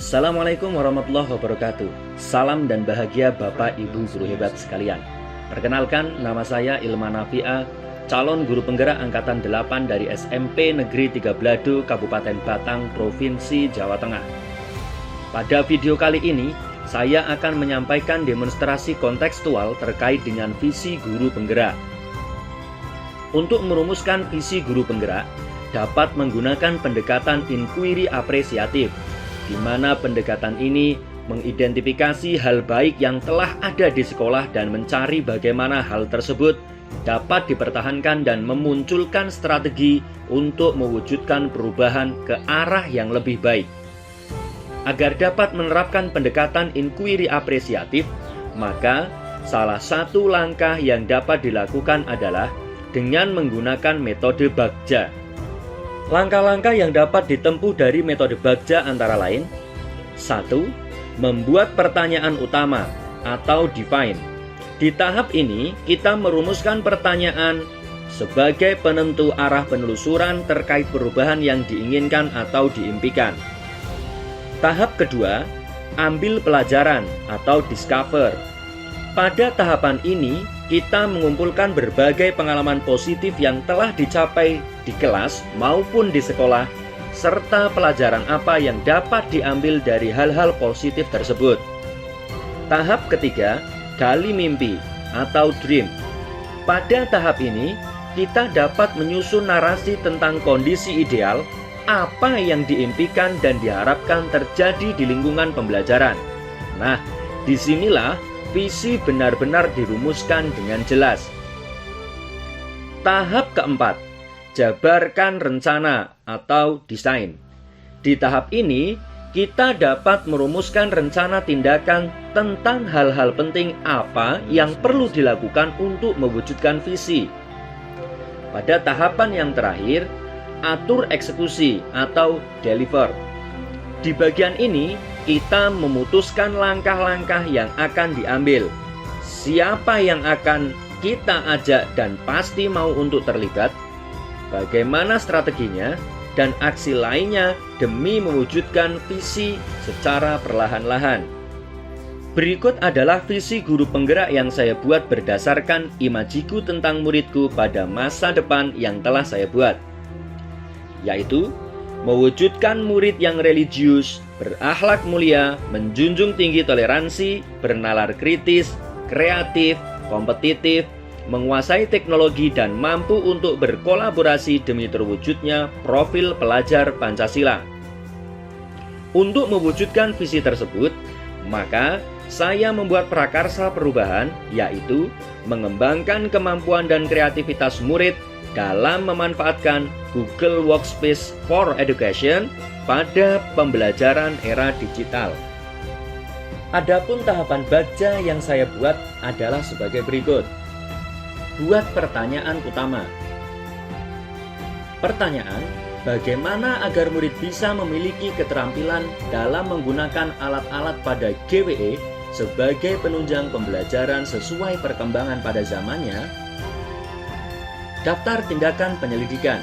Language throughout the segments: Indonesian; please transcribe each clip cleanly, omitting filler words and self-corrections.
Assalamualaikum warahmatullahi wabarakatuh. Salam dan bahagia Bapak Ibu guru hebat sekalian. Perkenalkan, nama saya Ilman Nafi'a, calon guru penggerak angkatan 8 dari SMP Negeri 3 Blado, Kabupaten Batang, Provinsi Jawa Tengah. Pada video kali ini, saya akan menyampaikan demonstrasi kontekstual terkait dengan visi guru penggerak. Untuk merumuskan visi guru penggerak, dapat menggunakan pendekatan inquiry apresiatif, di mana pendekatan ini mengidentifikasi hal baik yang telah ada di sekolah dan mencari bagaimana hal tersebut dapat dipertahankan dan memunculkan strategi untuk mewujudkan perubahan ke arah yang lebih baik. Agar dapat menerapkan pendekatan inquiry apresiatif, maka salah satu langkah yang dapat dilakukan adalah dengan menggunakan metode Bagja. Langkah-langkah yang dapat ditempuh dari metode Bagja antara lain: 1. Membuat pertanyaan utama atau define. Di tahap ini, kita merumuskan pertanyaan sebagai penentu arah penelusuran terkait perubahan yang diinginkan atau diimpikan. Tahap kedua, ambil pelajaran atau discover. Pada tahapan ini, kita mengumpulkan berbagai pengalaman positif yang telah dicapai di kelas maupun di sekolah, serta pelajaran apa yang dapat diambil dari hal-hal positif tersebut. Tahap ketiga, gali mimpi atau dream. Pada tahap ini, kita dapat menyusun narasi tentang kondisi ideal, apa yang diimpikan dan diharapkan terjadi di lingkungan pembelajaran. Nah, disinilah visi benar-benar dirumuskan dengan jelas. Tahap keempat, jabarkan rencana atau desain. Di tahap ini, kita dapat merumuskan rencana tindakan tentang hal-hal penting apa yang perlu dilakukan untuk mewujudkan visi. Pada tahapan yang terakhir, atur eksekusi atau deliver. Di bagian ini, kita memutuskan langkah-langkah yang akan diambil, siapa yang akan kita ajak dan pasti mau untuk terlibat, bagaimana strateginya, dan aksi lainnya demi mewujudkan visi secara perlahan-lahan. Berikut adalah visi guru penggerak yang saya buat berdasarkan imajiku tentang muridku pada masa depan yang telah saya buat, yaitu mewujudkan murid yang religius, berakhlak mulia, menjunjung tinggi toleransi, bernalar kritis, kreatif, kompetitif, menguasai teknologi dan mampu untuk berkolaborasi demi terwujudnya profil pelajar Pancasila. Untuk mewujudkan visi tersebut, maka saya membuat prakarsa perubahan, yaitu mengembangkan kemampuan dan kreativitas murid dalam memanfaatkan Google Workspace for Education pada pembelajaran era digital. Adapun tahapan Bagja yang saya buat adalah sebagai berikut. Buat pertanyaan utama. Pertanyaan, bagaimana agar murid bisa memiliki keterampilan dalam menggunakan alat-alat pada GWE sebagai penunjang pembelajaran sesuai perkembangan pada zamannya? Daftar tindakan penyelidikan.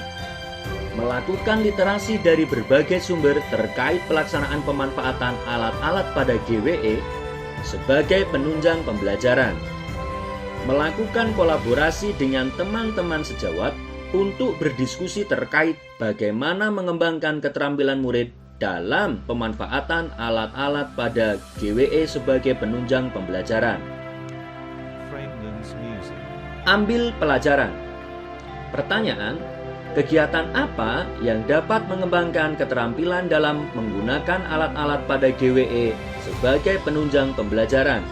Melakukan literasi dari berbagai sumber terkait pelaksanaan pemanfaatan alat-alat pada GWE sebagai penunjang pembelajaran. Melakukan kolaborasi dengan teman-teman sejawat untuk berdiskusi terkait bagaimana mengembangkan keterampilan murid dalam pemanfaatan alat-alat pada GWE sebagai penunjang pembelajaran. Ambil pelajaran. Pertanyaan, kegiatan apa yang dapat mengembangkan keterampilan dalam menggunakan alat-alat pada GWE sebagai penunjang pembelajaran?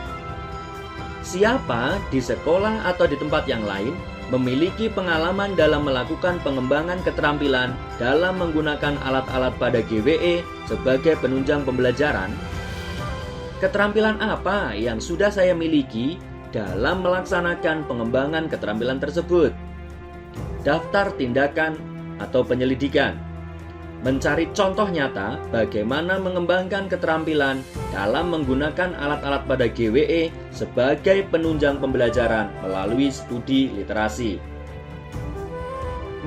Siapa di sekolah atau di tempat yang lain memiliki pengalaman dalam melakukan pengembangan keterampilan dalam menggunakan alat-alat pada GWE sebagai penunjang pembelajaran? Keterampilan apa yang sudah saya miliki dalam melaksanakan pengembangan keterampilan tersebut? Daftar tindakan atau penyelidikan. Mencari contoh nyata bagaimana mengembangkan keterampilan dalam menggunakan alat-alat pada GWE sebagai penunjang pembelajaran melalui studi literasi.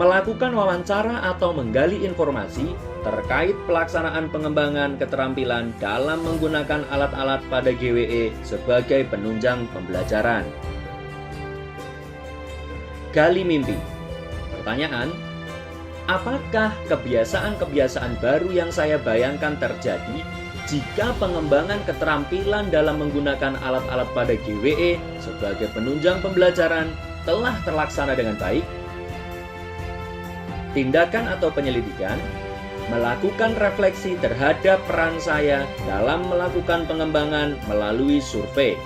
melakukan wawancara atau menggali informasi terkait pelaksanaan pengembangan keterampilan dalam menggunakan alat-alat pada GWE sebagai penunjang pembelajaran. Gali mimpi. Pertanyaan: apakah kebiasaan-kebiasaan baru yang saya bayangkan terjadi jika pengembangan keterampilan dalam menggunakan alat-alat pada GWE sebagai penunjang pembelajaran telah terlaksana dengan baik? Tindakan atau penyelidikan: melakukan refleksi terhadap peran saya dalam melakukan pengembangan melalui survei.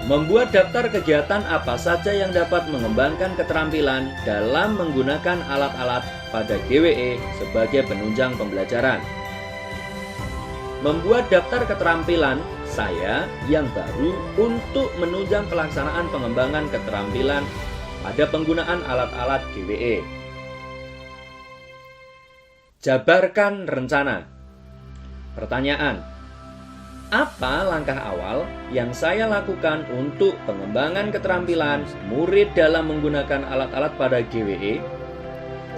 Membuat daftar kegiatan apa saja yang dapat mengembangkan keterampilan dalam menggunakan alat-alat pada GWE sebagai penunjang pembelajaran. Membuat daftar keterampilan saya yang baru untuk menunjang pelaksanaan pengembangan keterampilan pada penggunaan alat-alat GWE. Jabarkan rencana. Pertanyaan: apa langkah awal yang saya lakukan untuk pengembangan keterampilan murid dalam menggunakan alat-alat pada GWE?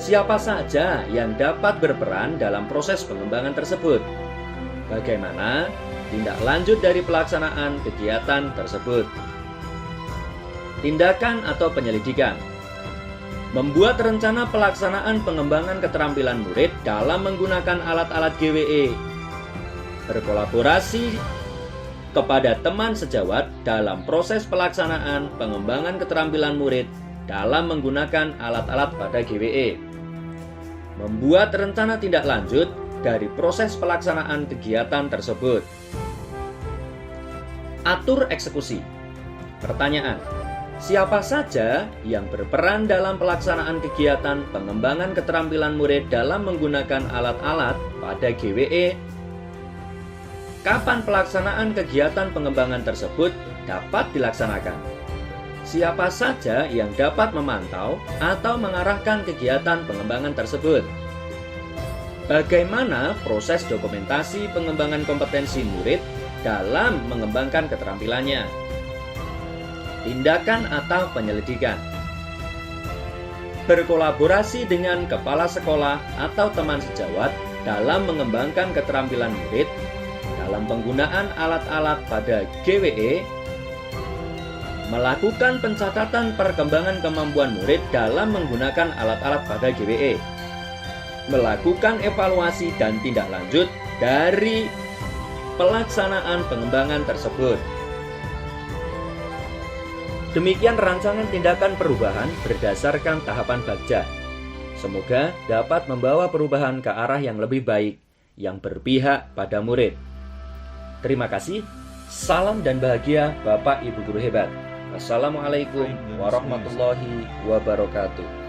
Siapa saja yang dapat berperan dalam proses pengembangan tersebut? Bagaimana tindak lanjut dari pelaksanaan kegiatan tersebut? Tindakan atau penyelidikan: membuat rencana pelaksanaan pengembangan keterampilan murid dalam menggunakan alat-alat GWE. Berkolaborasi kepada teman sejawat dalam proses pelaksanaan pengembangan keterampilan murid dalam menggunakan alat-alat pada GWE. Membuat rencana tindak lanjut dari proses pelaksanaan kegiatan tersebut. Atur eksekusi. Pertanyaan: siapa saja yang berperan dalam pelaksanaan kegiatan pengembangan keterampilan murid dalam menggunakan alat-alat pada GWE? Kapan pelaksanaan kegiatan pengembangan tersebut dapat dilaksanakan? Siapa saja yang dapat memantau atau mengarahkan kegiatan pengembangan tersebut? Bagaimana proses dokumentasi pengembangan kompetensi murid dalam mengembangkan keterampilannya? Tindakan atau penyelidikan: berkolaborasi dengan kepala sekolah atau teman sejawat dalam mengembangkan keterampilan murid dalam penggunaan alat-alat pada GWE. Melakukan pencatatan perkembangan kemampuan murid dalam menggunakan alat-alat pada GWE. Melakukan evaluasi dan tindak lanjut dari pelaksanaan pengembangan tersebut. Demikian rancangan tindakan perubahan berdasarkan tahapan Bagja. Semoga dapat membawa perubahan ke arah yang lebih baik, yang berpihak pada murid. Terima kasih. Salam dan bahagia Bapak Ibu Guru Hebat. Assalamualaikum warahmatullahi wabarakatuh.